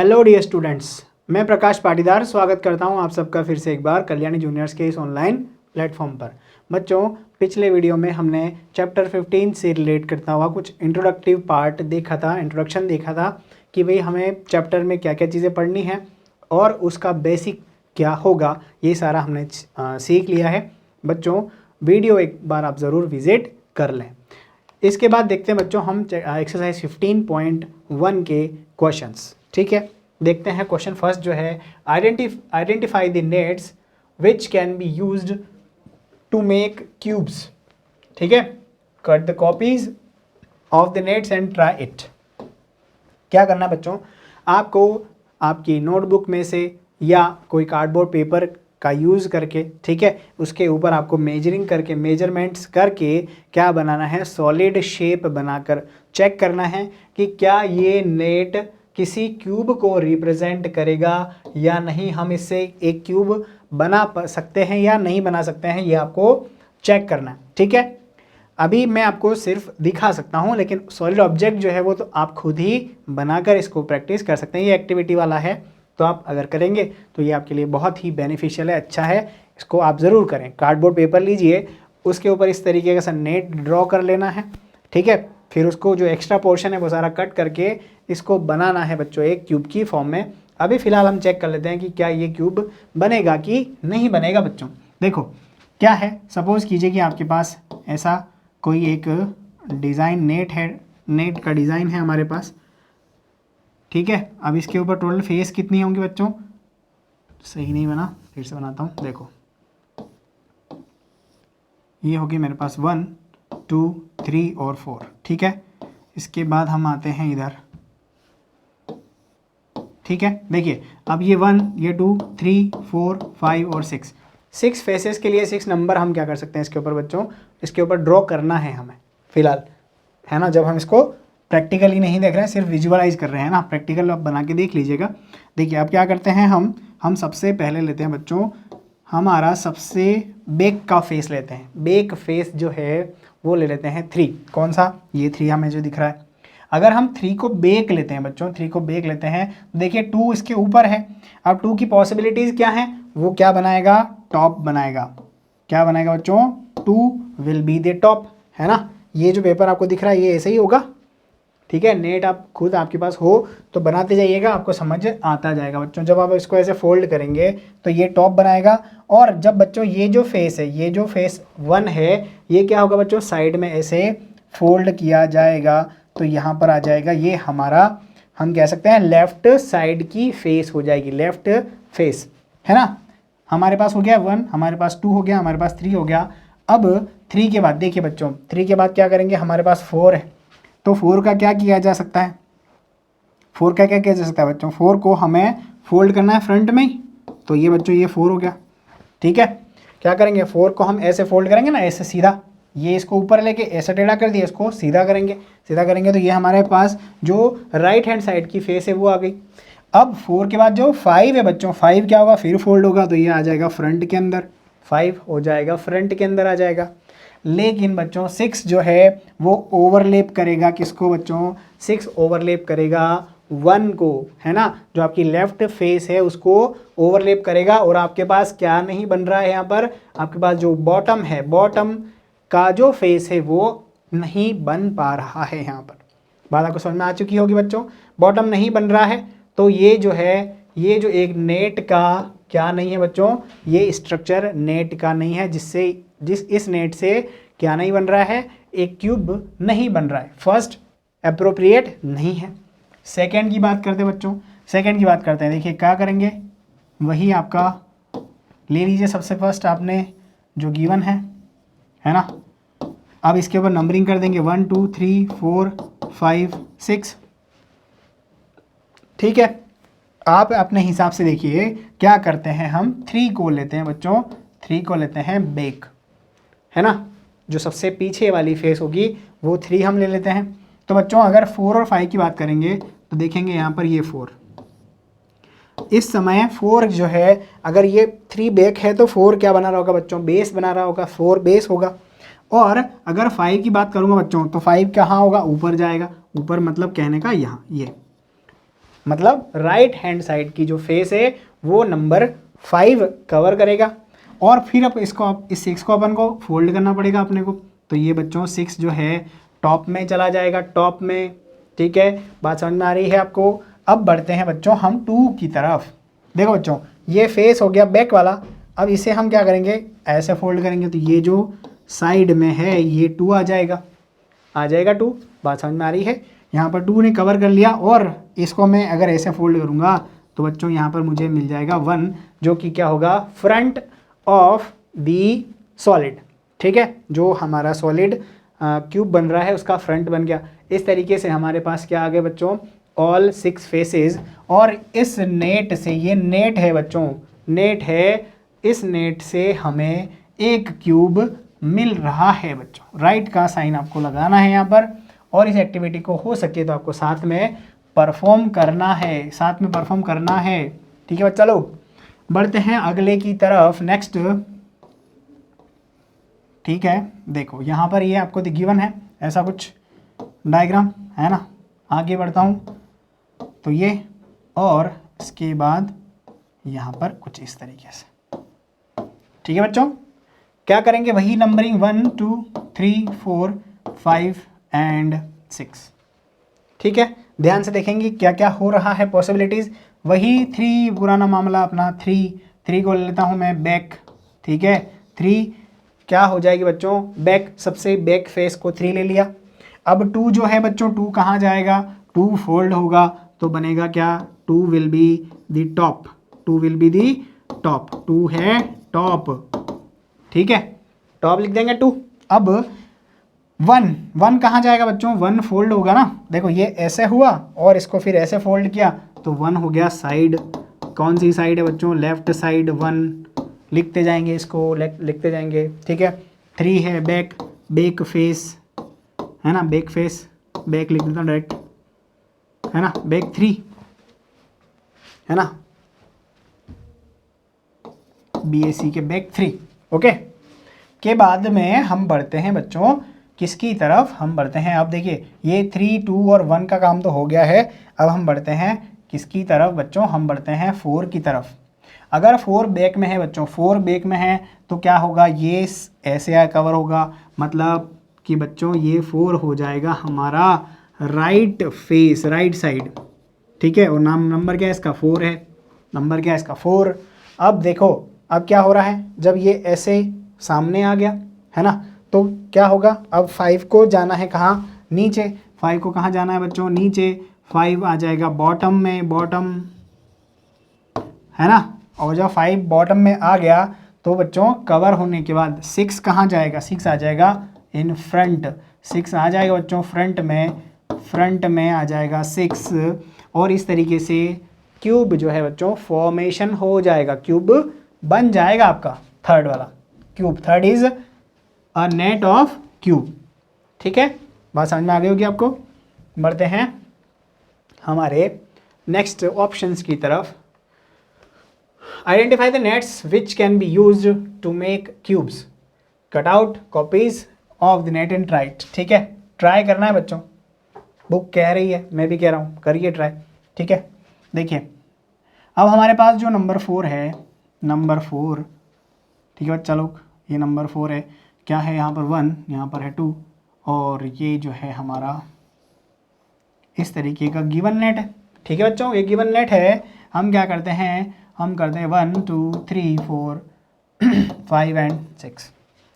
Hello dear students, मैं प्रकाश पाटीदार स्वागत करता हूं आप सबका फिर से एक बार कल्याणी जूनियर्स के इस ऑनलाइन प्लेटफॉर्म पर। बच्चों, पिछले वीडियो में हमने चैप्टर 15 से रिलेट करता हुआ कुछ इंट्रोडक्टिव पार्ट देखा था, इंट्रोडक्शन देखा था कि भाई हमें चैप्टर में क्या क्या चीज़ें पढ़नी है और उसका बेसिक क्या होगा, ये सारा हमने सीख लिया है। बच्चों, वीडियो एक बार आप ज़रूर विज़िट कर लें। इसके बाद देखते हैं बच्चों हम एक्सरसाइज 15.1 के क्वेश्चंस। ठीक है, देखते हैं क्वेश्चन फर्स्ट जो है identify the nets which can be used to make cubes. ठीक है, cut the copies of the nets and try it. क्या करना है बच्चों, आपको आपकी नोटबुक में से या कोई कार्डबोर्ड पेपर का यूज़ करके, ठीक है, उसके ऊपर आपको मेजरिंग करके, मेजरमेंट्स करके क्या बनाना है, सॉलिड शेप बनाकर चेक करना है कि क्या ये नेट किसी क्यूब को रिप्रेजेंट करेगा या नहीं, हम इससे एक क्यूब बना सकते हैं या नहीं बना सकते हैं, ये आपको चेक करना है। ठीक है, अभी मैं आपको सिर्फ दिखा सकता हूँ, लेकिन सॉलिड ऑब्जेक्ट जो है वो तो आप खुद ही बनाकर इसको प्रैक्टिस कर सकते हैं। ये एक्टिविटी वाला है, तो आप अगर करेंगे तो ये आपके लिए बहुत ही बेनिफिशियल है, अच्छा है, इसको आप ज़रूर करें। कार्डबोर्ड पेपर लीजिए, उसके ऊपर इस तरीके का नेट ड्रॉ कर लेना है। ठीक है, फिर उसको जो एक्स्ट्रा पोर्शन है वो सारा कट करके इसको बनाना है बच्चों एक क्यूब की फॉर्म में। अभी फ़िलहाल हम चेक कर लेते हैं कि क्या ये क्यूब बनेगा कि नहीं बनेगा। बच्चों देखो क्या है, सपोज़ कीजिए कि आपके पास ऐसा कोई एक डिज़ाइन नेट है, नेट का डिज़ाइन है हमारे पास। ठीक है, अब इसके ऊपर टोटल फेस कितनी होंगी बच्चों, सही नहीं बना, फिर से बनाता हूँ। देखो ये होगी मेरे पास 1 2 3 और 4। ठीक है, इसके बाद हम आते हैं इधर। ठीक है, देखिए अब ये 1, ये 2, 3, 4, 5 और 6 फेसेस के लिए 6 नंबर हम क्या कर सकते हैं इसके ऊपर बच्चों, इसके ऊपर ड्रॉ करना है हमें फिलहाल, है ना। जब हम इसको प्रैक्टिकली नहीं देख रहे हैं, सिर्फ विजुअलाइज कर रहे हैं ना, प्रैक्टिकल आप बना के देख लीजिएगा। देखिए अब क्या करते हैं हम सबसे पहले लेते हैं बच्चों, हमारा सबसे बेक का फेस लेते हैं। बेक फेस जो है वो ले लेते हैं 3। कौन सा, ये 3 हमें जो दिख रहा है। अगर हम 3 को बेक लेते हैं बच्चों, 3 को बेक लेते हैं, देखिए 2 इसके ऊपर है। अब 2 की पॉसिबिलिटीज़ क्या हैं, वो क्या बनाएगा, टॉप बनाएगा। क्या बनाएगा बच्चों, 2 विल बी द टॉप, है ना। ये जो पेपर आपको दिख रहा है ये ऐसे ही होगा। ठीक है, नेट आप खुद आपके पास हो तो बनाते जाइएगा, आपको समझ आता जाएगा बच्चों। जब आप इसको ऐसे फोल्ड करेंगे तो ये टॉप बनाएगा, और जब बच्चों ये जो फेस है, ये जो फेस 1 है, ये क्या होगा बच्चों, साइड में ऐसे फोल्ड किया जाएगा तो यहाँ पर आ जाएगा, ये हमारा हम कह सकते हैं लेफ्ट साइड की फेस हो जाएगी, लेफ्ट फेस, है ना। हमारे पास हो गया 1, हमारे पास 2 हो गया, हमारे पास 3 हो गया। अब 3 के बाद देखिए बच्चों, 3 के बाद क्या करेंगे, हमारे पास 4 है, तो 4 का क्या किया जा सकता है, 4 का क्या किया जा सकता है बच्चों, 4 को हमें फोल्ड करना है फ्रंट में ही, तो ये बच्चों ये 4 हो गया। ठीक है, क्या करेंगे, 4 को हम ऐसे फोल्ड करेंगे ना, ऐसे सीधा, ये इसको ऊपर लेके ऐसा टेढ़ा कर दिया, इसको सीधा करेंगे, सीधा करेंगे तो ये हमारे पास जो राइट हैंड साइड की फेस है वो आ गई। अब 4 के बाद जो 5 है बच्चों, 5 क्या होगा, फिर फोल्ड होगा तो ये आ जाएगा फ्रंट के अंदर, 5 हो जाएगा फ्रंट के अंदर आ जाएगा। लेकिन बच्चों 6 जो है वो ओवरलैप करेगा किसको बच्चों, 6 ओवरलैप करेगा 1 को, है ना। जो आपकी लेफ्ट फेस है उसको ओवरलैप करेगा, और आपके पास क्या नहीं बन रहा है यहाँ पर, आपके पास जो बॉटम है, बॉटम का जो फेस है वो नहीं बन पा रहा है। यहाँ पर बात आपको समझ में आ चुकी होगी बच्चों, बॉटम नहीं बन रहा है, तो ये जो है, ये जो एक नेट का क्या नहीं है बच्चों, ये स्ट्रक्चर नेट का नहीं है, इस नेट से क्या नहीं बन रहा है, एक क्यूब नहीं बन रहा है। फर्स्ट अप्रोप्रिएट नहीं है। सेकंड की बात करते हैं बच्चों, सेकंड की बात करते हैं, देखिए क्या करेंगे, वही आपका ले लीजिए सबसे फर्स्ट आपने जो गिवन है ना। अब इसके ऊपर नंबरिंग कर देंगे 1 2 3 4 5 6। ठीक है, आप अपने हिसाब से देखिए क्या करते हैं, हम 3 को लेते हैं बच्चों, 3 को लेते हैं बेक, है ना। जो सबसे पीछे वाली फेस होगी वो 3 हम ले लेते हैं। तो बच्चों अगर 4 और 5 की बात करेंगे तो देखेंगे यहाँ पर ये 4, इस समय 4 जो है, अगर ये 3 बेक है तो 4 क्या बना रहा होगा बच्चों, बेस बना रहा होगा, 4 बेस होगा। और अगर 5 की बात करूँगा बच्चों तो 5 कहाँ होगा, ऊपर जाएगा, ऊपर मतलब कहने का यहाँ, ये मतलब राइट हैंड साइड की जो फेस है वो नंबर 5 कवर करेगा। और फिर अब इस 6 को अपन को फोल्ड करना पड़ेगा अपने को। तो ये बच्चों 6 जो है टॉप में चला जाएगा, टॉप में। ठीक है, बात समझ में आ रही है आपको। अब बढ़ते हैं बच्चों हम 2 की तरफ। देखो बच्चों ये फेस हो गया बैक वाला। अब इसे हम क्या करेंगे, ऐसे फोल्ड करेंगे तो ये जो साइड में है ये 2 आ जाएगा, 2। बात समझ में आ रही है। यहाँ पर 2 ने कवर कर लिया। और इसको मैं अगर ऐसे फोल्ड करूँगा तो बच्चों यहाँ पर मुझे मिल जाएगा 1, जो कि क्या होगा, फ्रंट ऑफ दी सॉलिड। ठीक है, जो हमारा सॉलिड क्यूब बन रहा है उसका फ्रंट बन गया। इस तरीके से हमारे पास क्या आ गए बच्चों, ऑल 6 फेसेस। और इस नेट से, ये नेट है बच्चों, नेट है, इस नेट से हमें एक क्यूब मिल रहा है बच्चों। राइट का साइन आपको लगाना है यहाँ पर। और इस एक्टिविटी को हो सके तो आपको साथ में परफॉर्म करना है, साथ में परफॉर्म करना है। ठीक है बच्चा लोग, बढ़ते हैं अगले की तरफ, नेक्स्ट। ठीक है, देखो यहाँ पर ये आपको गिवन है ऐसा कुछ डायग्राम है ना। आगे बढ़ता हूँ तो ये, और इसके बाद यहाँ पर कुछ इस तरीके से। ठीक है बच्चों, क्या करेंगे, वही नंबरिंग 1 2 3 4 5 एंड 6। ठीक है, ध्यान से देखेंगे क्या क्या हो रहा है पॉसिबिलिटीज़। वही 3 पुराना मामला अपना, 3 को ले लेता हूँ मैं बैक। ठीक है, 3 क्या हो जाएगी बच्चों, बैक, सबसे बैक फेस को 3 ले लिया। अब 2 जो है बच्चों, 2 कहाँ जाएगा, 2 फोल्ड होगा तो बनेगा क्या, 2 will be the top, 2 will be the top, 2 है टॉप। ठीक है, टॉप लिख देंगे 2। अब 1 कहाँ जाएगा बच्चों, 1 फोल्ड होगा ना। देखो ये ऐसे हुआ और इसको फिर ऐसे फोल्ड किया तो 1 हो गया साइड। कौन सी साइड है बच्चों, लेफ्ट साइड 1, लिखते जाएंगे इसको, लिखते जाएंगे। ठीक है, 3 है बैक, बैक फेस है ना, बैक फेस, बैक लिख देता हूँ डायरेक्ट, है ना, बैक 3 है ना, BAC के बैक 3। ओके, के बाद में हम बढ़ते हैं बच्चों किसकी तरफ, हम बढ़ते हैं, अब देखिए ये 3 2 और 1 का काम तो हो गया है। अब हम बढ़ते हैं किसकी तरफ बच्चों, हम बढ़ते हैं 4 की तरफ। अगर 4 बैक में है बच्चों, 4 बैक में है तो क्या होगा, ये ऐसे कवर होगा, मतलब कि बच्चों ये 4 हो जाएगा हमारा राइट फेस, राइट साइड। ठीक है, और नंबर क्या है इसका, 4 है, नंबर क्या है इसका 4। अब देखो अब क्या हो रहा है, जब ये ऐसे सामने आ गया है ना, तो क्या होगा, अब 5 को जाना है कहाँ, नीचे। 5 को कहाँ जाना है बच्चों, नीचे। 5 आ जाएगा बॉटम में, बॉटम है ना। और जब 5 बॉटम में आ गया तो बच्चों कवर होने के बाद 6 कहाँ जाएगा, 6 आ जाएगा इन फ्रंट, 6 आ जाएगा बच्चों फ्रंट में, फ्रंट में आ जाएगा 6। और इस तरीके से क्यूब जो है बच्चों फॉर्मेशन हो जाएगा, क्यूब बन जाएगा आपका थर्ड वाला cube. Third is a net of cube. ठीक है, बात समझ में आ गई होगी आपको। बढ़ते हैं हमारे नेक्स्ट ऑप्शंस की तरफ। Identify the nets which can be used to make cubes, cut out copies of the net and try it. ठीक है, ट्राई करना है बच्चों, बुक कह रही है, मैं भी कह रहा हूँ, करिए ट्राई। ठीक है, देखिए अब हमारे पास जो नंबर 4 है, नंबर 4, ठीक है चलो ये नंबर 4 है, क्या है यहाँ पर 1, यहाँ पर है 2, और ये जो है हमारा इस तरीके का गिवन नेट है। ठीक है बच्चों, ये गिवन नेट है। हम क्या करते हैं, हम करते हैं 1 2 3 4 5 एंड 6।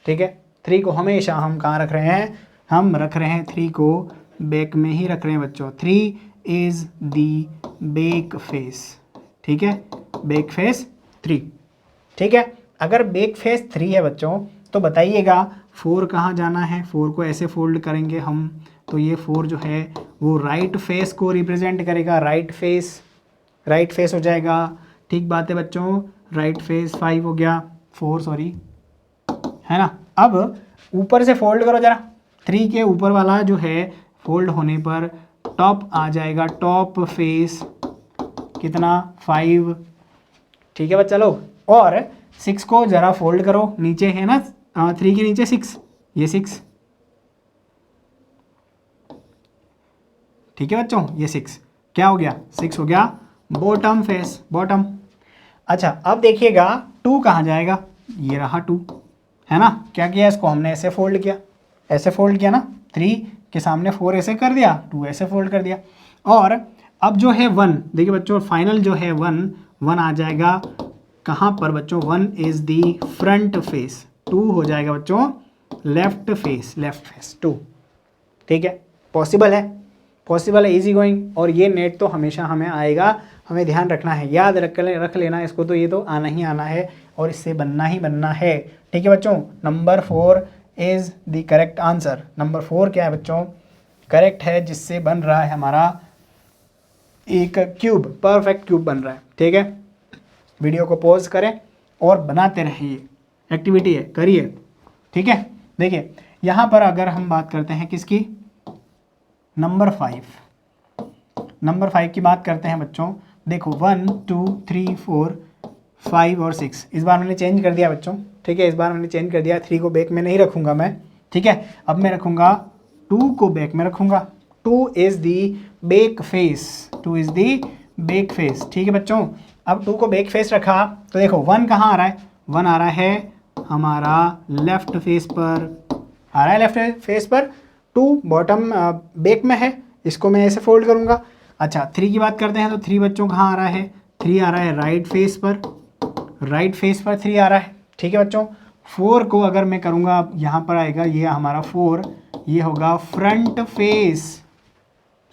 ठीक है, 3 को हमेशा हम कहाँ रख रहे हैं, हम रख रहे हैं 3 को बैक में ही रख रहे हैं बच्चों। 3 इज़ दी बैक फेस। ठीक है, बैक फेस 3। ठीक है, अगर बैक फेस 3 है बच्चों तो बताइएगा 4 कहाँ जाना है। 4 को ऐसे फोल्ड करेंगे हम तो ये 4 जो है वो राइट फेस को रिप्रेजेंट करेगा, राइट फेस हो जाएगा। ठीक बात है बच्चों, राइट फेस 5 हो गया, 4 सॉरी, है ना। अब ऊपर से फोल्ड करो जरा, 3 के ऊपर वाला जो है फोल्ड होने पर टॉप आ जाएगा, टॉप फेस कितना 5। ठीक है बच्चा लोग, और 6 को ज़रा फोल्ड करो, नीचे है ना 3 के नीचे 6, ये 6। ठीक है बच्चों, ये 6, क्या हो गया, 6 हो गया बॉटम फेस, बॉटम। अच्छा अब देखिएगा 2 कहाँ जाएगा, ये रहा 2, है ना। क्या किया, इसको हमने ऐसे फोल्ड किया, ऐसे फोल्ड किया ना, 3 के सामने 4 ऐसे कर दिया, 2 ऐसे फोल्ड कर दिया। और अब जो है 1, देखिए बच्चों फाइनल जो है 1 आ जाएगा कहाँ पर बच्चों, 1 इज दी फ्रंट फेस, 2 हो जाएगा बच्चों लेफ्ट फेस, लेफ्ट फेस 2। ठीक है, पॉसिबल है, पॉसिबल है, इजी गोइंग। और ये नेट तो हमेशा हमें आएगा, हमें ध्यान रखना है, याद रख लेना इसको, तो ये तो आना ही आना है और इससे बनना ही बनना है। ठीक है बच्चों, number 4 is the correct answer. Number 4 क्या है बच्चों, करेक्ट है, जिससे बन रहा है हमारा एक क्यूब, परफेक्ट क्यूब बन रहा है। ठीक है, वीडियो को पॉज करें और बनाते रहिए, एक्टिविटी है, करिए। ठीक है, देखिए यहाँ पर अगर हम बात करते हैं किसकी, नंबर 5 की बात करते हैं बच्चों। देखो 1 2 3 4 5 और 6, इस बार मैंने चेंज कर दिया बच्चों। ठीक है, इस बार मैंने चेंज कर दिया, 3 को बैक में नहीं रखूंगा मैं। ठीक है, अब मैं रखूंगा 2 को बैक में रखूंगा। 2 is the back face, 2 is the back face. ठीक है बच्चों, अब 2 को बैक फेस रखा तो देखो 1 कहाँ आ रहा है, 1 आ रहा है हमारा लेफ्ट फेस पर, आ रहा है लेफ्ट फेस पर। 2 बॉटम बैक में है, इसको मैं ऐसे फोल्ड करूंगा। अच्छा 3 की बात करते हैं तो 3 बच्चों कहाँ आ रहा है, 3 आ रहा है राइट फेस पर, राइट फेस पर 3 आ रहा है। ठीक है बच्चों, 4 को अगर मैं करूँगा यहाँ पर आएगा ये हमारा 4, ये होगा फ्रंट फेस।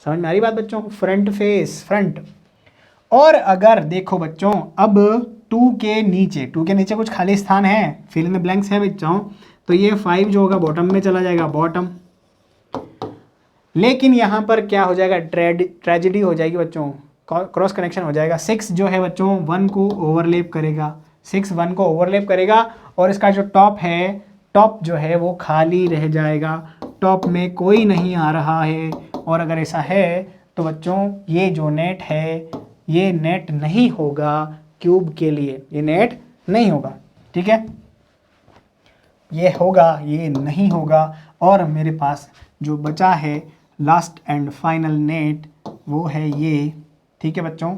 समझ में आ रही बात बच्चों, फ्रंट फेस, फ्रंट। और अगर देखो बच्चों अब 2 के नीचे कुछ खाली स्थान है, फिल इन द ब्लैंक्स है बच्चों, तो ये 5 जो होगा बॉटम में चला जाएगा, बॉटम। लेकिन यहाँ पर क्या हो जाएगा, ट्रेजेडी हो जाएगी बच्चों, क्रॉस कनेक्शन हो जाएगा। 6 जो है बच्चों 1 को ओवरलैप करेगा, 6 1 को ओवरलैप करेगा और इसका जो टॉप है, टॉप जो है वो खाली रह जाएगा, टॉप में कोई नहीं आ रहा है। और अगर ऐसा है तो बच्चों ये जो नेट है ये नेट नहीं होगा क्यूब के लिए, ये नेट नहीं होगा। ठीक है, ये होगा, ये नहीं होगा। और मेरे पास जो बचा है लास्ट एंड फाइनल नेट वो है ये। ठीक है बच्चों,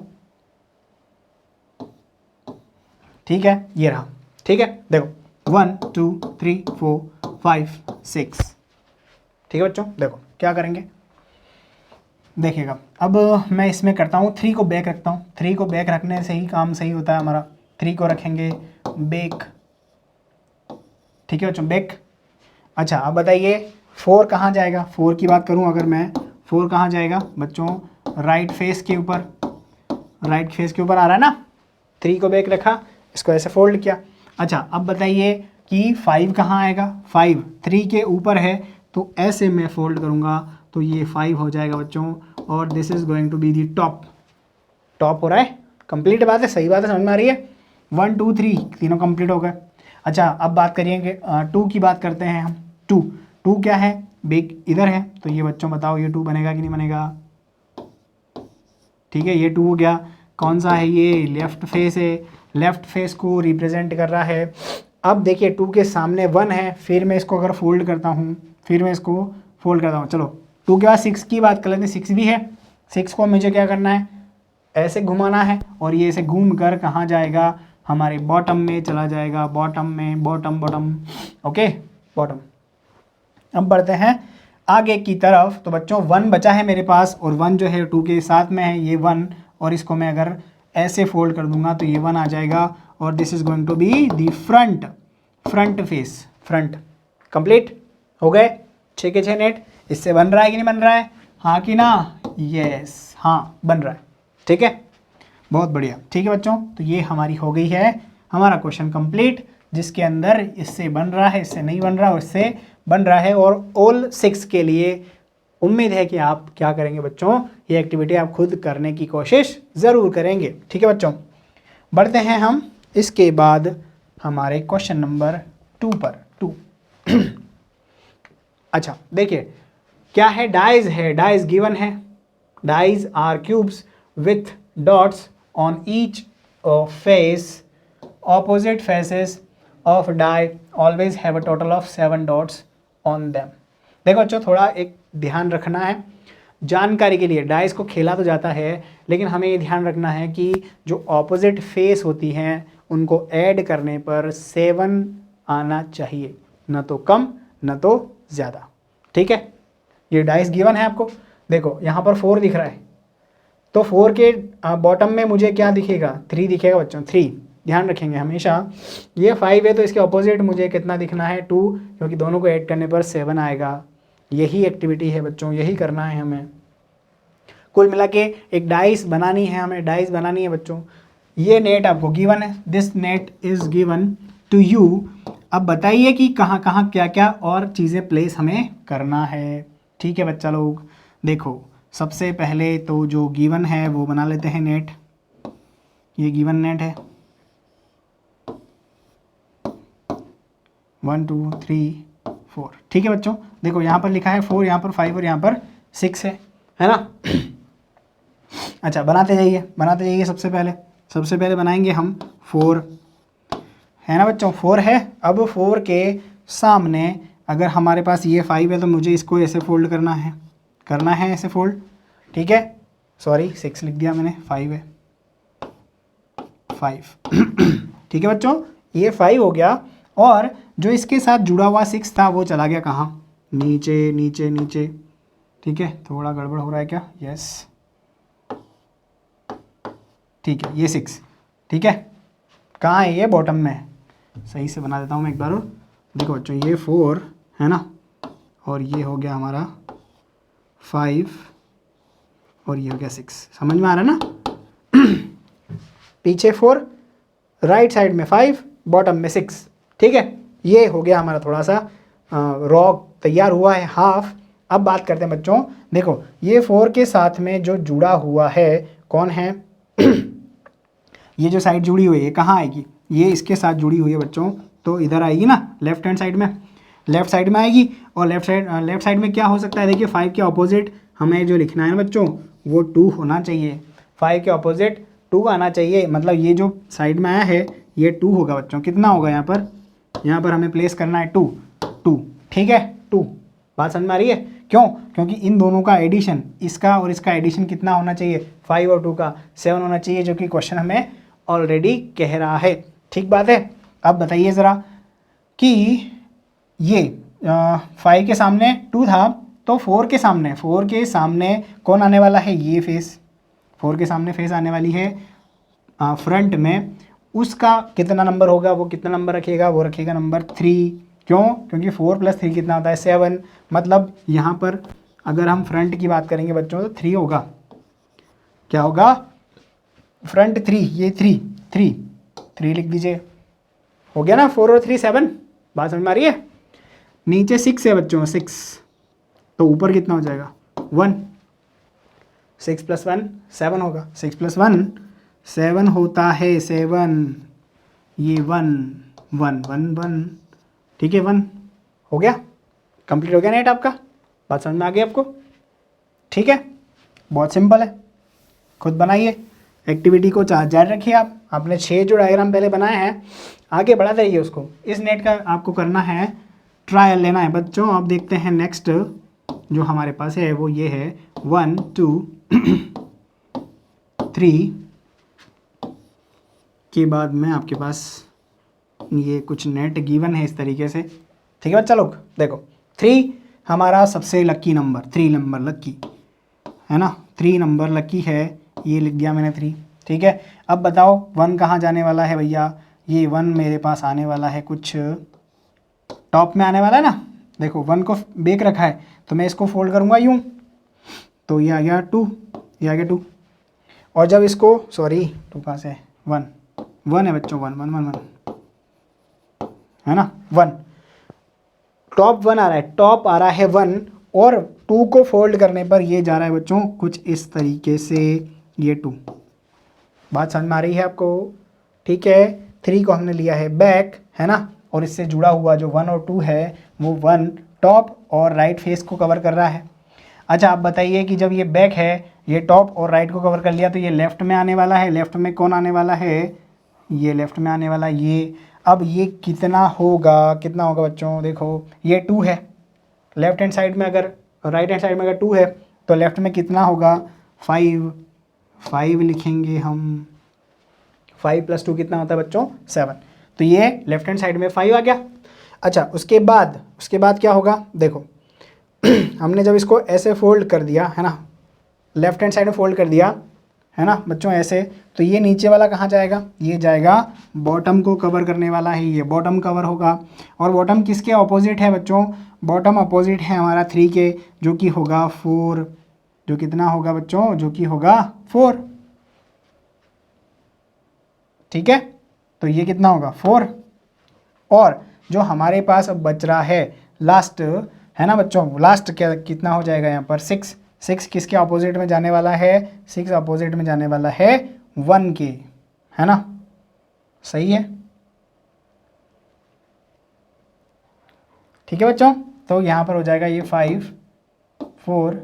ठीक है, ये रहा। ठीक है, देखो 1 2 3 4 5 6। ठीक है बच्चों, देखो क्या करेंगे, देखिएगा अब मैं इसमें करता हूँ 3 को बैक रखता हूँ, 3 को बैक रखने से ही काम सही होता है हमारा। 3 को रखेंगे बैक। ठीक है बच्चों, बैक। अच्छा अब बताइए 4 कहाँ जाएगा, 4 की बात करूँ अगर मैं, 4 कहाँ जाएगा बच्चों, राइट फेस के ऊपर, राइट फेस के ऊपर आ रहा है ना। 3 को बैक रखा, इसको ऐसे फोल्ड किया। अच्छा अब बताइए कि 5 कहाँ आएगा, 5 3 के ऊपर है तो ऐसे मैं फोल्ड करूँगा तो ये 5 हो जाएगा बच्चों। और this is going to be the top, top हो रहा है, कंप्लीट बात है, सही बात है, समझ में आ रही है। 1 2 3 तीनों कंप्लीट हो गए। अच्छा अब बात करिए 2 की बात करते हैं हम। 2 क्या है, बेक इधर है, तो ये बच्चों बताओ ये 2 बनेगा कि नहीं बनेगा। ठीक है, ये 2 हो गया। कौन सा है ये, लेफ्ट फेस है, लेफ्ट फेस को रिप्रेजेंट कर रहा है। अब देखिए 2 के सामने 1 है, फिर मैं इसको अगर फोल्ड करता हूँ, फिर मैं इसको फोल्ड करता हूँ। चलो 2 के बाद 6 की बात कर लेते हैं, 6 भी है। 6 को मुझे क्या करना है, ऐसे घुमाना है और ये ऐसे घूम कर कहाँ जाएगा, हमारे बॉटम में चला जाएगा, बॉटम में, बॉटम बॉटम, ओके बॉटम। अब बढ़ते हैं आगे की तरफ। तो बच्चों 1 बचा है मेरे पास और 1 जो है 2 के साथ में है, ये 1, और इसको मैं अगर ऐसे फोल्ड कर दूंगा तो ये 1 आ जाएगा। और this is going to be the front, front face, front. Complete हो गए 6 के 6 नेट। इससे बन रहा है कि नहीं बन रहा है, हाँ कि ना, यस हाँ बन रहा है। ठीक है, बहुत बढ़िया। ठीक है बच्चों, तो ये हमारी हो गई है हमारा क्वेश्चन कंप्लीट, जिसके अंदर इससे बन रहा है, इससे नहीं बन रहा, और इससे बन रहा है। और ऑल 6 के लिए उम्मीद है कि आप क्या करेंगे बच्चों, ये एक्टिविटी आप खुद करने की कोशिश ज़रूर करेंगे। ठीक है बच्चों, बढ़ते हैं हम इसके बाद हमारे क्वेश्चन नंबर 2 पर। 2 अच्छा देखिए क्या है, डाइज है, डाइज गिवन है। Dice are cubes with dots on each face, opposite faces of die always have a total of 7 dots on them। देखो बच्चों थोड़ा एक ध्यान रखना है, जानकारी के लिए, डाइस को खेला तो जाता है लेकिन हमें ये ध्यान रखना है कि जो ऑपोजिट फेस होती हैं उनको ऐड करने पर 7 आना चाहिए, न तो कम न तो ज़्यादा। ठीक है, ये डाइस गिवन है आपको। देखो यहाँ पर 4 दिख रहा है, तो 4 के बॉटम में मुझे क्या दिखेगा, 3 दिखेगा बच्चों, 3 ध्यान रखेंगे हमेशा। ये 5 है तो इसके ऑपोजिट मुझे कितना दिखना है, 2, क्योंकि दोनों को ऐड करने पर 7 आएगा। यही एक्टिविटी है बच्चों, यही करना है हमें। कुल मिला के एक डाइस बनानी है, हमें डाइस बनानी है बच्चों। ये नेट आपको गिवन है, this net is given to you. अब बताइए कि कहाँ कहाँ क्या क्या और चीज़ें प्लेस हमें करना है। ठीक है बच्चा लोग, देखो सबसे पहले तो जो गिवन है वो बना लेते हैं नेट। ये गिवन नेट है 1 2 3 4। ठीक है बच्चों, देखो यहाँ पर लिखा है 4, यहाँ पर 5 और यहाँ पर 6 है ना। अच्छा बनाते जाइए। सबसे पहले बनाएंगे हम 4, है ना बच्चों, 4 है। अब 4 के सामने अगर हमारे पास ये 5 है तो मुझे इसको ऐसे फोल्ड करना है ऐसे फोल्ड। ठीक है, सॉरी 6 लिख दिया मैंने, 5 है, 5। ठीक है बच्चों, ये 5 हो गया। और जो इसके साथ जुड़ा हुआ 6 था वो चला गया कहाँ, नीचे। ठीक है, थोड़ा गड़बड़ हो रहा है क्या, यस ठीक है, ये 6। ठीक है, कहाँ है ये, बॉटम में है। सही से बना देता हूँ मैं एक बार और। देखो बच्चों ये 4 है ना, और ये हो गया हमारा 5 और ये हो गया 6। समझ में आ रहा है ना। पीछे 4, राइट साइड में 5, बॉटम में 6। ठीक है, ये हो गया हमारा थोड़ा सा रॉक तैयार हुआ है हाफ। अब बात करते हैं बच्चों, देखो ये 4 के साथ में जो जुड़ा हुआ है कौन है। ये जो साइड जुड़ी हुई है कहाँ आएगी, ये इसके साथ जुड़ी हुई है बच्चों, तो इधर आएगी ना, लेफ्ट हैंड साइड में, लेफ्ट साइड में आएगी। और लेफ्ट साइड में क्या हो सकता है, देखिए 5 के ऑपोजिट हमें जो लिखना है बच्चों वो 2 होना चाहिए। 5 के ऑपोजिट 2 आना चाहिए, मतलब ये जो साइड में आया है ये 2 होगा बच्चों। कितना होगा यहाँ पर हमें प्लेस करना है 2। ठीक है, 2। बात समझ में आ रही है, क्यों, क्योंकि इन दोनों का एडिशन, इसका और इसका एडिशन कितना होना चाहिए, 5 और 2 का 7 होना चाहिए, जो कि क्वेश्चन हमें ऑलरेडी कह रहा है। ठीक बात है। अब बताइए ज़रा कि ये 5 के सामने 2 था, तो 4 के सामने कौन आने वाला है, ये फेस। 4 के सामने फेस आने वाली है फ्रंट में, उसका कितना नंबर होगा, वो कितना नंबर रखेगा, वो रखेगा नंबर 3। क्यों, क्योंकि 4 + 3 कितना होता है, 7। मतलब यहाँ पर अगर हम फ्रंट की बात करेंगे बच्चों तो 3 होगा। क्या होगा, फ्रंट 3, ये 3 लिख दीजिए, हो गया ना। 4 और 3 7। बात समझ में आ रही है। नीचे 6 है बच्चों, 6, तो ऊपर कितना हो जाएगा 1। 6 + 1 7 होगा, 6 + 1 7 होता है, 7। ये 1 1 1 1। ठीक है, 1 हो गया, कंप्लीट हो गया नेट आपका। बात समझ में आ गई आपको। ठीक है, बहुत सिंपल है, खुद बनाइए, एक्टिविटी को जारी रखिए। आपने 6 जो डायग्राम पहले बनाए हैं आगे बढ़ाते रहिए उसको। इस नेट का आपको करना है ट्रायल लेना है बच्चों। आप देखते हैं नेक्स्ट जो हमारे पास है वो ये है 1 2 3 के बाद में आपके पास ये कुछ नेट गिवन है इस तरीके से। ठीक है बच्चा लोग, देखो 3 हमारा सबसे लकी नंबर, 3 नंबर लकी है ना, 3 नंबर लकी है, ये लिख दिया मैंने 3। ठीक है, अब बताओ 1 कहाँ जाने वाला है भैया, ये 1 मेरे पास आने वाला है कुछ टॉप में आने वाला है ना। देखो 1 को बेक रखा है तो मैं इसको फोल्ड करूँगा यूँ, तो ये आ गया 2, ये आ गया 2। और जब इसको, सॉरी 2 कहाँ से, 1 है बच्चों, 1 1 1 1 है ना, 1 टॉप 1 आ रहा है, टॉप आ रहा है 1, और 2 को फोल्ड करने पर ये जा रहा है बच्चों कुछ इस तरीके से, ये 2। बात समझ में आ रही है आपको। ठीक है, 3 को हमने लिया है बैक, है ना, और इससे जुड़ा हुआ जो 1 और 2 है वो 1 टॉप और राइट फेस को कवर कर रहा है। अच्छा आप बताइए कि जब ये बैक है, ये टॉप और राइट को कवर कर लिया, तो ये लेफ्ट में आने वाला है। लेफ्ट में कौन आने वाला है, ये लेफ्ट में आने वाला है ये। अब ये कितना होगा बच्चों, देखो ये 2 है लेफ्ट हैंड साइड में, अगर राइट हैंड साइड में अगर 2 है तो लेफ्ट में कितना होगा 5, 5 लिखेंगे हम, 5 + 2 कितना होता है बच्चों 7। तो ये लेफ्ट हैंड साइड में 5 आ गया। अच्छा उसके बाद क्या होगा देखो हमने जब इसको ऐसे फोल्ड कर दिया है ना, लेफ्ट हैंड साइड में फोल्ड कर दिया है ना बच्चों ऐसे, तो ये नीचे वाला कहाँ जाएगा, ये जाएगा बॉटम को कवर करने वाला है, ये बॉटम कवर होगा। और बॉटम किसके अपोजिट है बच्चों, बॉटम अपोजिट है हमारा 3 के, जो कि होगा 4, जो कितना होगा बच्चों, जो कि होगा 4। ठीक है, तो ये कितना होगा 4। और जो हमारे पास अब बच रहा है लास्ट है ना बच्चों, लास्ट क्या कितना हो जाएगा यहाँ पर 6। 6 किसके अपोजिट में जाने वाला है, 6 अपोजिट में जाने वाला है 1 के, है ना, सही है। ठीक है बच्चों, तो यहाँ पर हो जाएगा ये 5, 4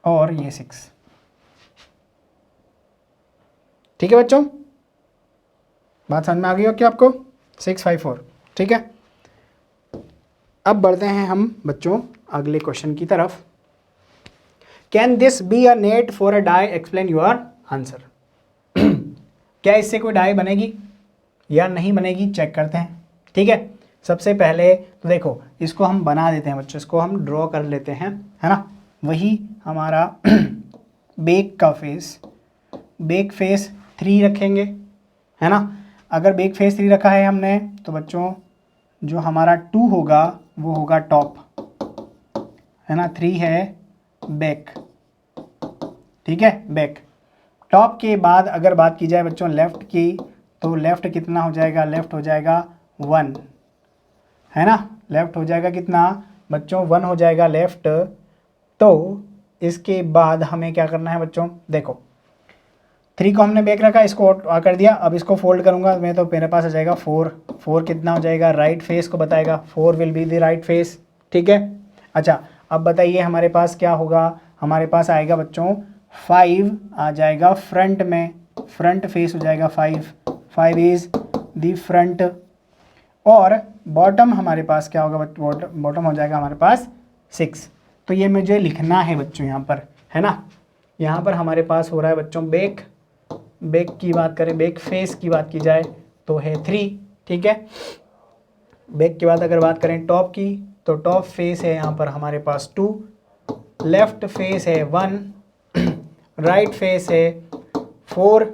और ये 6। ठीक है बच्चों, बात समझ में आ गई हो क्या आपको, 6, 5, 4। ठीक है, अब बढ़ते हैं हम बच्चों अगले क्वेश्चन की तरफ। Can this be a net for a die, explain your answer. क्या इससे कोई डाई बनेगी या नहीं बनेगी, चेक करते हैं। ठीक है, सबसे पहले तो देखो इसको हम बना देते हैं बच्चों, इसको हम ड्रॉ कर लेते हैं, है ना। वही हमारा बेक का फेस, बेक फेस 3 रखेंगे, है ना। अगर बेक फेस 3 रखा है हमने तो बच्चों जो हमारा 2 होगा वो होगा टॉप, है ना, 3 है बैक। ठीक है, बैक। टॉप के बाद अगर बात की जाए बच्चों लेफ़्ट की, तो लेफ़्ट कितना हो जाएगा, लेफ़्ट हो जाएगा 1, है ना। लेफ़्ट हो जाएगा कितना बच्चों, 1 हो जाएगा लेफ़्ट। तो इसके बाद हमें क्या करना है बच्चों, देखो 3 को हमने बैक रखा, इसको कर दिया। अब इसको फोल्ड करूंगा मैं तो मेरे पास आ जाएगा 4। 4 कितना हो जाएगा, राइट फेस को बताएगा, 4 will be the right face. ठीक है, अच्छा अब बताइए हमारे पास क्या होगा, हमारे पास आएगा बच्चों 5 आ जाएगा फ्रंट में, फ्रंट फेस हो जाएगा 5, 5 इज द फ्रंट। और बॉटम हमारे पास क्या होगा, बॉटम हो जाएगा हमारे पास 6। तो ये मुझे लिखना है बच्चों यहाँ पर, है ना। यहाँ पर हमारे पास हो रहा है बच्चों बैक, बैक की बात करें, बैक फेस की बात की जाए तो है 3। ठीक है, बैक के बाद अगर बात करें टॉप की, तो टॉप फेस है यहाँ पर हमारे पास 2, लेफ्ट फेस है 1, राइट फेस है 4।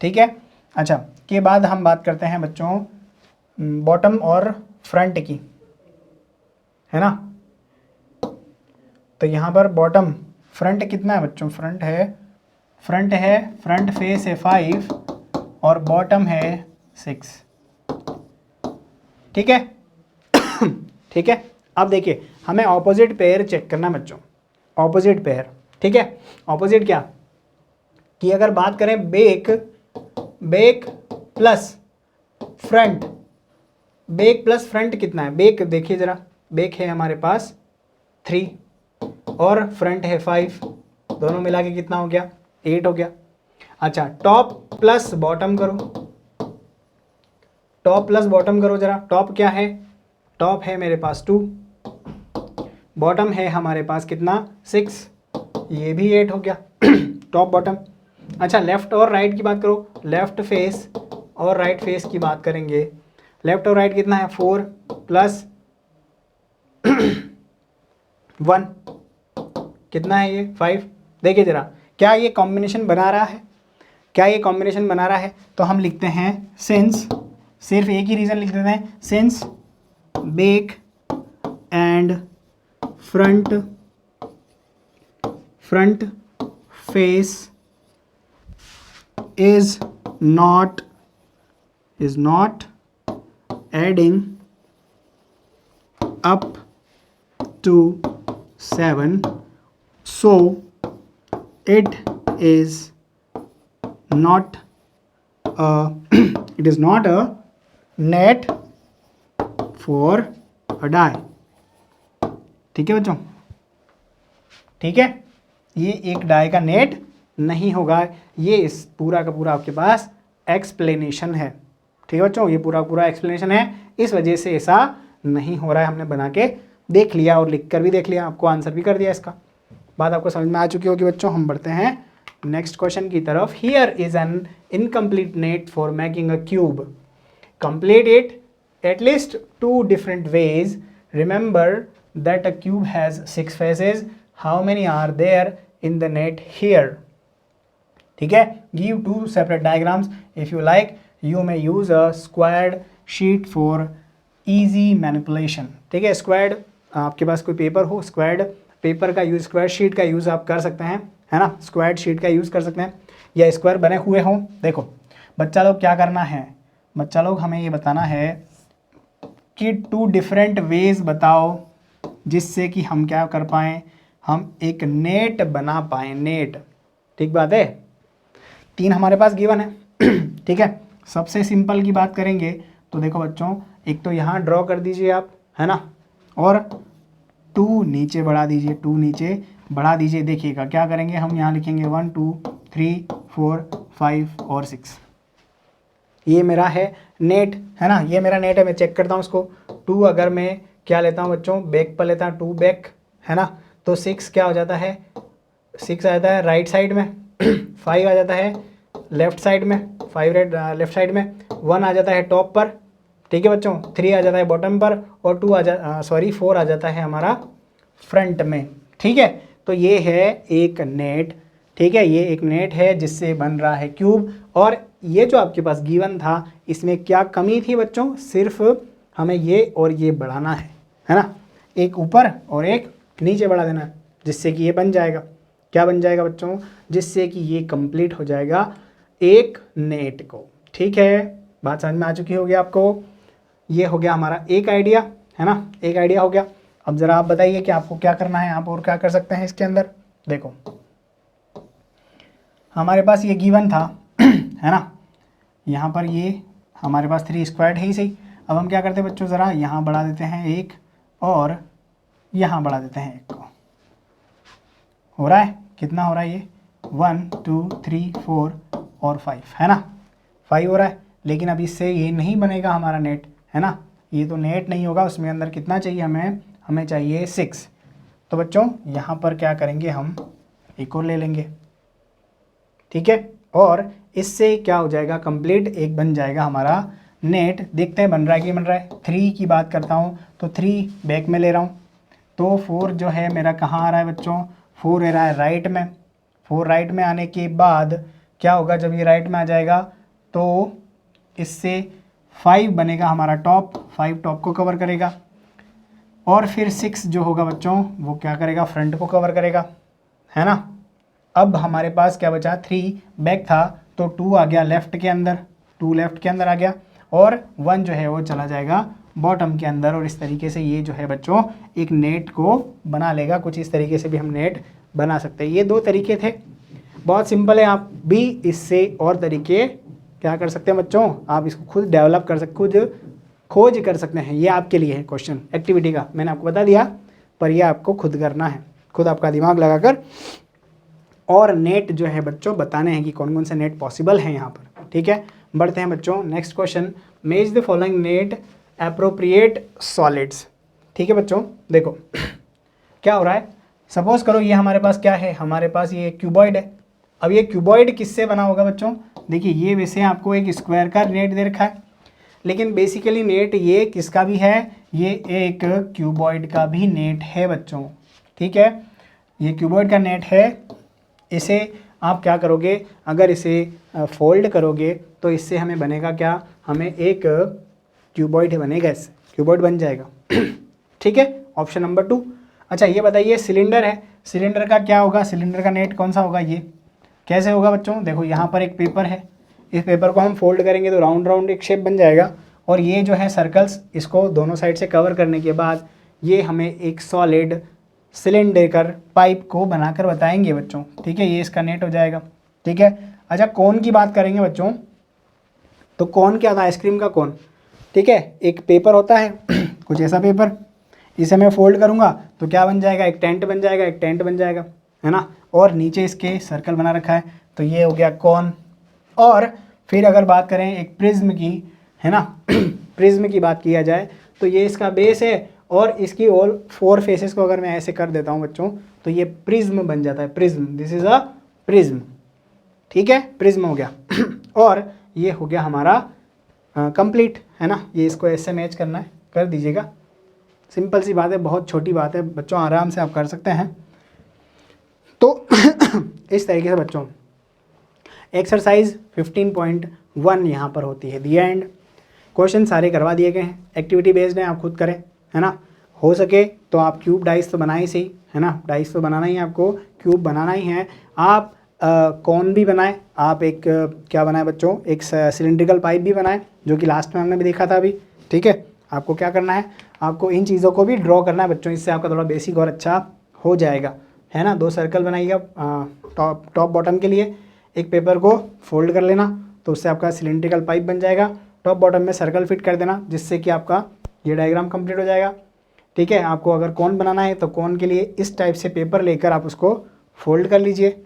ठीक है, अच्छा के बाद हम बात करते हैं बच्चों बॉटम और फ्रंट की, है ना। तो यहाँ पर बॉटम, फ्रंट कितना है बच्चों, फ्रंट है फ्रंट फेस है 5 और बॉटम है 6। ठीक है ठीक है, अब देखिए हमें ऑपोजिट पेयर चेक करना बच्चों, ऑपोजिट पेयर। ठीक है, ऑपोजिट क्या कि अगर बात करें back, back plus front, back plus front कितना है, बैक देखिए जरा, बैक है हमारे पास 3 और फ्रंट है 5, दोनों मिला के कितना हो गया 8 हो गया। अच्छा टॉप प्लस बॉटम करो, टॉप प्लस बॉटम करो जरा, टॉप क्या है, टॉप है मेरे पास 2, बॉटम है हमारे पास कितना 6, ये भी 8 हो गया टॉप बॉटम। अच्छा लेफ्ट और राइट की बात करो, लेफ्ट फेस और राइट फेस की बात करेंगे, लेफ्ट और राइट कितना है 4 प्लस 1 कितना है ये 5। देखिए जरा क्या ये कॉम्बिनेशन बना रहा है, क्या ये कॉम्बिनेशन बना रहा है। तो हम लिखते हैं सिंस, सिर्फ एक ही रीज़न लिख देते हैं, since back and front face is not adding up to 7, so it is not a net for a die। ठीक है बच्चों, ठीक है, ये एक डाई का नेट नहीं होगा। ये इस पूरा का पूरा आपके पास एक्सप्लेनेशन है। ठीक है बच्चों, ये पूरा एक्सप्लेनेशन है, इस वजह से ऐसा नहीं हो रहा है, हमने बना के देख लिया और लिख कर भी देख लिया, आपको आंसर भी कर दिया इसका। बात आपको समझ में आ चुकी होगी बच्चों। हम बढ़ते हैं नेक्स्ट क्वेश्चन की तरफ। Here is an incomplete net for making a cube, complete it at least 2 different ways. Remember that a cube has 6 faces. How many are there in the net here? ठीक है, give 2 separate diagrams. If you like, you may use a squared sheet for easy manipulation. ठीक है, squared आपके पास कोई paper हो, squared paper का use, square sheet का use आप कर सकते हैं, है ना, स्क्वायर शीट का यूज़ कर सकते हैं, या स्क्वायर बने हुए हों। देखो बच्चा लोग क्या करना है, बच्चा लोग हमें ये बताना है कि 2 different ways बताओ जिससे कि हम क्या कर पाएँ, हम एक नेट बना पाएँ, नेट। ठीक बात है, 3 हमारे पास गिवन है। ठीक है, सबसे सिंपल की बात करेंगे तो देखो बच्चों, एक तो यहाँ ड्रॉ कर दीजिए आप, है ना, और 2 नीचे बढ़ा दीजिए, 2 नीचे बढ़ा दीजिए। देखिएगा क्या करेंगे, हम यहाँ लिखेंगे 1 2 3 4 5 और 6। ये मेरा है नेट, है ना, ये मेरा नेट है। मैं चेक करता हूँ इसको। 2 अगर मैं क्या लेता हूँ बच्चों, बैक पर लेता हूँ, 2 बैक, है ना, तो 6 क्या हो जाता है, 6 आ जाता है राइट साइड में, 5 आ जाता है लेफ्ट साइड में, 5 लेफ्ट साइड में, 1 आ जाता है टॉप पर। ठीक है बच्चों, 3 आ जाता है बॉटम पर, और 4 आ जाता है हमारा फ्रंट में। ठीक है, तो ये है एक नेट। ठीक है, ये एक नेट है जिससे बन रहा है क्यूब। और ये जो आपके पास गिवन था, इसमें क्या कमी थी बच्चों, सिर्फ हमें ये और ये बढ़ाना है ना, एक ऊपर और एक नीचे बढ़ा देना है, जिससे कि ये बन जाएगा। क्या बन जाएगा बच्चों, जिससे कि ये कंप्लीट हो जाएगा एक नेट को। ठीक है, बात समझ में आ चुकी होगी आपको। ये हो गया हमारा एक आइडिया, है ना, एक आइडिया हो गया। अब ज़रा आप बताइए कि आपको क्या करना है, आप और क्या कर सकते हैं इसके अंदर। देखो हमारे पास ये गिवन था, है ना, यहाँ पर ये हमारे पास 3 स्क्वायर्ड है ही सही। अब हम क्या करते हैं बच्चों, ज़रा यहाँ बढ़ा देते हैं 1 और यहाँ बढ़ा देते हैं 1 को। हो रहा है, कितना हो रहा है ये, 1 2 3 4 और 5, है ना, 5 हो रहा है। लेकिन अब इससे ये नहीं बनेगा हमारा नेट, है ना, ये तो नेट नहीं होगा। उसमें अंदर कितना चाहिए हमें चाहिए 6। तो बच्चों यहाँ पर क्या करेंगे, हम एक और ले लेंगे। ठीक है, और इससे क्या हो जाएगा, कंप्लीट एक बन जाएगा हमारा नेट। देखते हैं बन रहा है कि बन रहा है। 3 की बात करता हूँ तो 3 बैक में ले रहा हूँ, तो 4 जो है मेरा कहाँ आ रहा है बच्चों, 4 रह रहा है राइट में। 4 राइट में आने के बाद क्या होगा, जब ये राइट में आ जाएगा तो इससे 5 बनेगा हमारा टॉप, 5 टॉप को कवर करेगा। और फिर 6 जो होगा बच्चों, वो क्या करेगा, फ्रंट को कवर करेगा, है ना। अब हमारे पास क्या बचा, 3 बैक था, तो 2 आ गया लेफ़्ट के अंदर, 2 लेफ़्ट के अंदर आ गया, और 1 जो है वो चला जाएगा बॉटम के अंदर। और इस तरीके से ये जो है बच्चों एक नेट को बना लेगा। कुछ इस तरीके से भी हम नेट बना सकते हैं। ये 2 तरीके थे, बहुत सिंपल है। आप भी इससे और तरीके क्या कर सकते हैं बच्चों, आप इसको खुद डेवलप कर सकते, खुद खोज कर सकते हैं। ये आपके लिए है क्वेश्चन एक्टिविटी का, मैंने आपको बता दिया, पर ये आपको खुद करना है, खुद आपका दिमाग लगाकर। और नेट जो है बच्चों बताने हैं कि कौन कौन से नेट पॉसिबल हैं यहाँ पर। ठीक है, बढ़ते हैं बच्चों नेक्स्ट क्वेश्चन। मेज the following net appropriate solids. ठीक है बच्चों, देखो क्या हो रहा है, सपोज करो ये हमारे पास क्या है, हमारे पास ये क्यूबॉइड है। अब ये क्यूबॉइड किससे बना होगा बच्चों, देखिए ये वैसे आपको एक स्क्वायर का नेट दे रखा है, लेकिन बेसिकली नेट ये किसका भी है, ये एक क्यूबॉइड का भी नेट है बच्चों। ठीक है, ये क्यूबॉइड का नेट है। इसे आप क्या करोगे, अगर इसे फोल्ड करोगे तो इससे हमें बनेगा क्या, हमें एक क्यूबॉइड बनेगा, इससे क्यूबॉइड बन जाएगा। ठीक है, ऑप्शन नंबर 2। अच्छा ये बताइए सिलेंडर है, सिलेंडर का क्या होगा, सिलेंडर का नेट कौन सा होगा, ये कैसे होगा बच्चों, देखो यहाँ पर एक पेपर है, इस पेपर को हम फोल्ड करेंगे तो राउंड राउंड एक शेप बन जाएगा। और ये जो है सर्कल्स, इसको दोनों साइड से कवर करने के बाद ये हमें एक सॉलिड सिलेंडर पाइप को बनाकर बताएंगे बच्चों। ठीक है, ये इसका नेट हो जाएगा। ठीक है, अच्छा कोन की बात करेंगे बच्चों, तो कोन क्या था, आइसक्रीम का कोन। ठीक है, एक पेपर होता है कुछ ऐसा पेपर, इसे मैं फोल्ड करूँगा तो क्या बन जाएगा, एक टेंट बन जाएगा, एक टेंट बन जाएगा, है ना। और नीचे इसके सर्कल बना रखा है, तो ये हो गया कोन। और फिर अगर बात करें एक प्रिज्म की, है ना प्रिज्म की बात किया जाए तो ये इसका बेस है और इसकी ऑल 4 फेसेस को अगर मैं ऐसे कर देता हूँ बच्चों, तो ये प्रिज्म बन जाता है, prism, this is a prism, ठीक है, प्रिज्म हो गया। और ये हो गया हमारा कंप्लीट, है ना। ये इसको ऐसे मैच करना है, कर दीजिएगा, सिंपल सी बात है, बहुत छोटी बात है बच्चों, आराम से आप कर सकते हैं। तो इस तरीके से बच्चों एक्सरसाइज 15.1 यहाँ पर होती है, दी एंड। क्वेश्चन सारे करवा दिए गए हैं, एक्टिविटी बेस्ड हैं, आप खुद करें, है ना। हो सके तो आप क्यूब डाइस तो बनाए सही, है ना, डाइस तो बनाना ही है आपको, क्यूब बनाना ही है। आप कौन भी बनाए, आप एक क्या बनाए बच्चों, एक सिलेंड्रिकल पाइप भी बनाए, जो कि लास्ट में हमने भी देखा था अभी, ठीक है। आपको क्या करना है, आपको इन चीज़ों को भी ड्रॉ करना है बच्चों, इससे आपका थोड़ा बेसिक और अच्छा हो जाएगा, है ना। 2 सर्कल बनाइएगा टॉप बॉटम के लिए, एक पेपर को फोल्ड कर लेना, तो उससे आपका सिलेंड्रिकल पाइप बन जाएगा। टॉप बॉटम में सर्कल फिट कर देना, जिससे कि आपका ये डायग्राम कंप्लीट हो जाएगा, ठीक है। आपको अगर कौन बनाना है तो कौन के लिए इस टाइप से पेपर लेकर आप उसको फोल्ड कर लीजिए।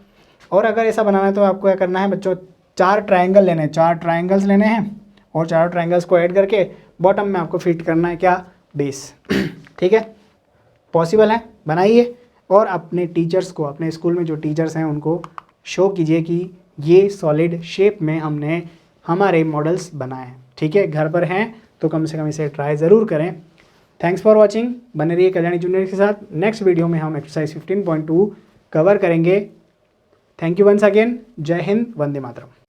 और अगर ऐसा बनाना है तो आपको क्या करना है बच्चों, 4 ट्रायंगल लेने हैं, 4 ट्रायंगल्स लेने हैं, और 4 ट्रायंगल्स को ऐड करके बॉटम में आपको फिट करना है क्या, बेस, ठीक है। पॉसिबल है, बनाइए। और अपने टीचर्स को, अपने स्कूल में जो टीचर्स हैं उनको शो कीजिए कि ये सॉलिड शेप में हमने हमारे मॉडल्स बनाए हैं, ठीक है। घर पर हैं तो कम से कम इसे ट्राई ज़रूर करें। थैंक्स फॉर वॉचिंग, बने रहिए कल्याणी जूनियर के साथ। नेक्स्ट वीडियो में हम एक्सरसाइज 15.2 कवर करेंगे। थैंक यू वंस अगेन, जय हिंद, वंदे मातरम।